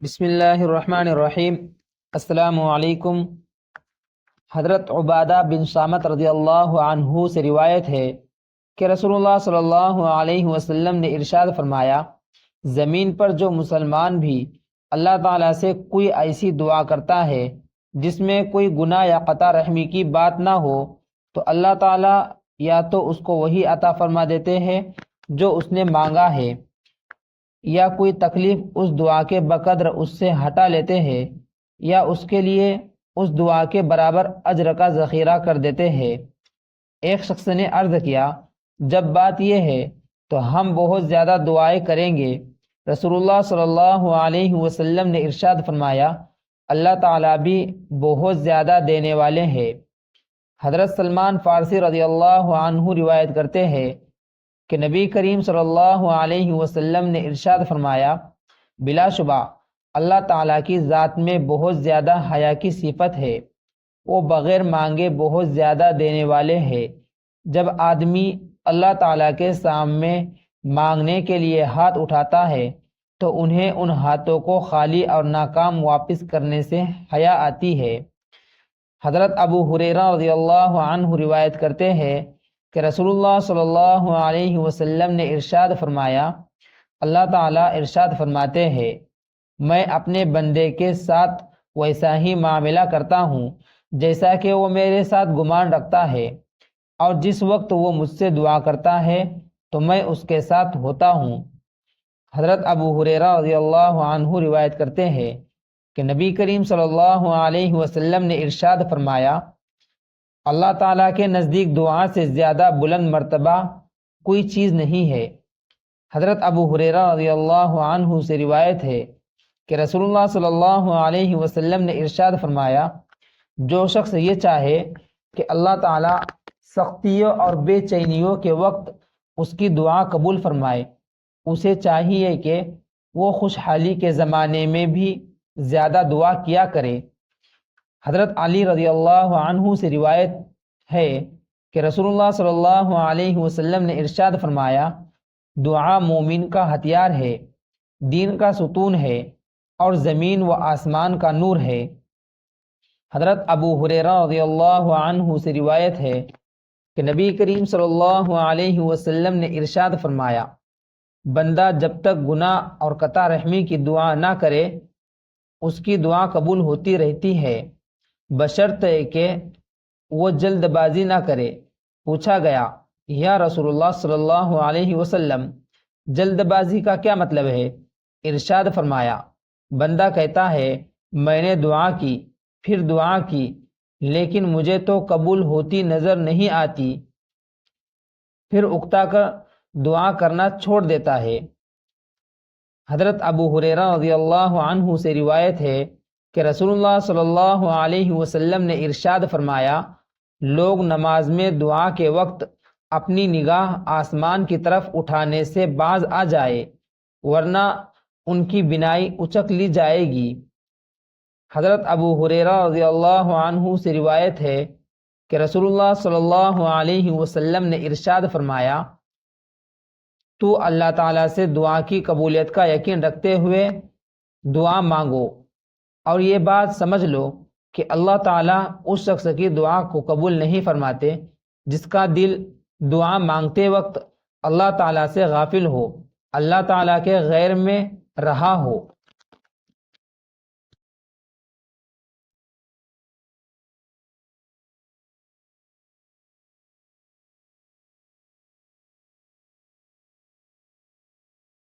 بسم اللہ الرحمن الرحیم۔ السلام علیکم۔ حضرت عبادہ بن صامت رضی اللہ عنہ سے روایت ہے کہ رسول اللہ صلی اللہ علیہ وسلم نے ارشاد فرمایا، زمین پر جو مسلمان بھی اللہ تعالیٰ سے کوئی ایسی دعا کرتا ہے جس میں کوئی گناہ یا قطع رحمی کی بات نہ ہو تو اللہ تعالیٰ یا تو اس کو وہی عطا فرما دیتے ہیں جو اس نے مانگا ہے، یا کوئی تکلیف اس دعا کے بقدر اس سے ہٹا لیتے ہیں، یا اس کے لیے اس دعا کے برابر اجر کا ذخیرہ کر دیتے ہیں۔ ایک شخص نے عرض کیا، جب بات یہ ہے تو ہم بہت زیادہ دعائیں کریں گے۔ رسول اللہ صلی اللہ علیہ وسلم نے ارشاد فرمایا، اللہ تعالیٰ بھی بہت زیادہ دینے والے ہیں۔ حضرت سلمان فارسی رضی اللہ عنہ روایت کرتے ہیں کہ نبی کریم صلی اللہ علیہ وسلم نے ارشاد فرمایا، بلا شبہ اللہ تعالیٰ کی ذات میں بہت زیادہ حیا کی صفت ہے، وہ بغیر مانگے بہت زیادہ دینے والے ہیں۔ جب آدمی اللہ تعالیٰ کے سامنے مانگنے کے لیے ہاتھ اٹھاتا ہے تو انہیں ان ہاتھوں کو خالی اور ناکام واپس کرنے سے حیا آتی ہے۔ حضرت ابو ہریرہ رضی اللہ عنہ روایت کرتے ہیں کہ رسول اللہ صلی اللہ علیہ وسلم نے ارشاد فرمایا، اللہ تعالیٰ ارشاد فرماتے ہیں، میں اپنے بندے کے ساتھ ویسا ہی معاملہ کرتا ہوں جیسا کہ وہ میرے ساتھ گمان رکھتا ہے، اور جس وقت وہ مجھ سے دعا کرتا ہے تو میں اس کے ساتھ ہوتا ہوں۔ حضرت ابو ہریرہ رضی اللہ عنہ روایت کرتے ہیں کہ نبی کریم صلی اللہ علیہ وسلم نے ارشاد فرمایا، اللہ تعالیٰ کے نزدیک دعا سے زیادہ بلند مرتبہ کوئی چیز نہیں ہے۔ حضرت ابو ہریرہ رضی اللہ عنہ سے روایت ہے کہ رسول اللہ صلی اللہ علیہ وسلم نے ارشاد فرمایا، جو شخص یہ چاہے کہ اللہ تعالیٰ سختیوں اور بے چینیوں کے وقت اس کی دعا قبول فرمائے، اسے چاہیے کہ وہ خوشحالی کے زمانے میں بھی زیادہ دعا کیا کرے۔ حضرت علی رضی اللہ عنہ سے روایت ہے کہ رسول اللہ صلی اللہ علیہ وسلم نے ارشاد فرمایا، دعا مومن کا ہتھیار ہے، دین کا ستون ہے اور زمین و آسمان کا نور ہے۔ حضرت ابو ہریرہ رضی اللہ عنہ سے روایت ہے کہ نبی کریم صلی اللہ علیہ وسلم نے ارشاد فرمایا، بندہ جب تک گناہ اور قطع رحمی کی دعا نہ کرے اس کی دعا قبول ہوتی رہتی ہے، بشرطے کہ وہ جلد بازی نہ کرے۔ پوچھا گیا، یا رسول اللہ صلی اللہ علیہ وسلم، جلد بازی کا کیا مطلب ہے؟ ارشاد فرمایا، بندہ کہتا ہے، میں نے دعا کی، پھر دعا کی، لیکن مجھے تو قبول ہوتی نظر نہیں آتی، پھر اکتا کر دعا کرنا چھوڑ دیتا ہے۔ حضرت ابو ہریرہ رضی اللہ عنہ سے روایت ہے کہ رسول اللہ صلی اللہ علیہ وسلم نے ارشاد فرمایا، لوگ نماز میں دعا کے وقت اپنی نگاہ آسمان کی طرف اٹھانے سے باز آ جائے، ورنہ ان کی بینائی اچک لی جائے گی۔ حضرت ابو ہریرہ رضی اللہ عنہ سے روایت ہے کہ رسول اللہ صلی اللہ علیہ وسلم نے ارشاد فرمایا، تو اللہ تعالیٰ سے دعا کی قبولیت کا یقین رکھتے ہوئے دعا مانگو، اور یہ بات سمجھ لو کہ اللہ تعالیٰ اس شخص کی دعا کو قبول نہیں فرماتے جس کا دل دعا مانگتے وقت اللہ تعالیٰ سے غافل ہو، اللہ تعالیٰ کے غیر میں رہا ہو۔